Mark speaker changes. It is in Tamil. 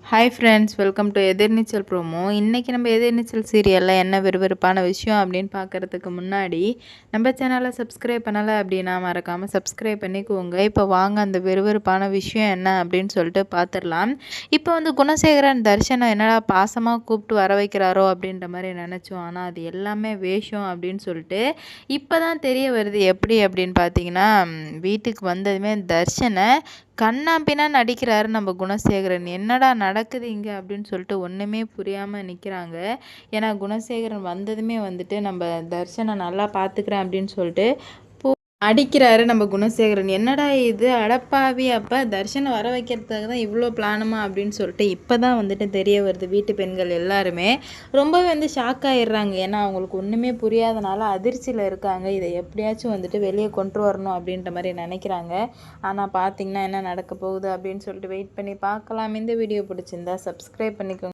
Speaker 1: Hi friends, welcome to Ethirneechal promo. இன்றைக்கி நம்ம எதிர்நீச்சல் சீரியலில் என்ன விறுவிறுப்பான விஷயம் அப்படின்னு பார்க்குறதுக்கு முன்னாடி நம்ம சேனலை சப்ஸ்கிரைப் பண்ணலை அப்படின்னா மறக்காமல் சப்ஸ்கிரைப் பண்ணிக்குவோங்க. இப்போ வாங்க அந்த விறுவிறுப்பான விஷயம் என்ன அப்படின்னு சொல்லிட்டு பார்த்துடலாம். இப்போ குணசேகரன் தர்ஷனை என்னடா பாசமாக கூப்பிட்டு வர வைக்கிறாரோ அப்படின்ற மாதிரி நினச்சோம். ஆனால் அது எல்லாமே வேஷம் அப்படின்னு சொல்லிட்டு இப்போ தான் தெரிய வருது. எப்படி அப்படின்னு பார்த்தீங்கன்னா, வீட்டுக்கு வந்ததுமே தர்ஷனை கண்ணாம்பின்னா நடிக்கிறாரு நம்ம குணசேகரன். என்னடா நடக்குது இங்கே அப்படின்னு சொல்லிட்டு ஒன்றுமே புரியாமல் நிற்கிறாங்க. ஏன்னா குணசேகரன் வந்ததுமே நம்ம தர்ஷனை நல்லா பார்த்துக்கிறேன் அப்படின்னு சொல்லிட்டு அடிக்கிறாரு நம்ம குணசேகரன். என்னடா இது அடப்பாவி, அப்போ தர்ஷனை வர வைக்கிறதுக்காக தான் இவ்வளோ பிளானுமா அப்படின்னு சொல்லிட்டு இப்போ தான் தெரிய வருது. வீட்டு பெண்கள் எல்லாருமே ரொம்பவே ஷாக் ஆகிடுறாங்க. ஏன்னா அவங்களுக்கு ஒன்றுமே புரியாதனால அதிர்ச்சியில் இருக்காங்க. இதை எப்படியாச்சும் வெளியே கொண்டு வரணும் அப்படின்ற மாதிரி நினைக்கிறாங்க. ஆனால் பார்த்தீங்கன்னா என்ன நடக்க போகுது அப்படின்னு சொல்லிட்டு வெயிட் பண்ணி பார்க்கலாம். இந்த வீடியோ பிடிச்சிருந்தா சப்ஸ்கிரைப் பண்ணிக்கோங்க.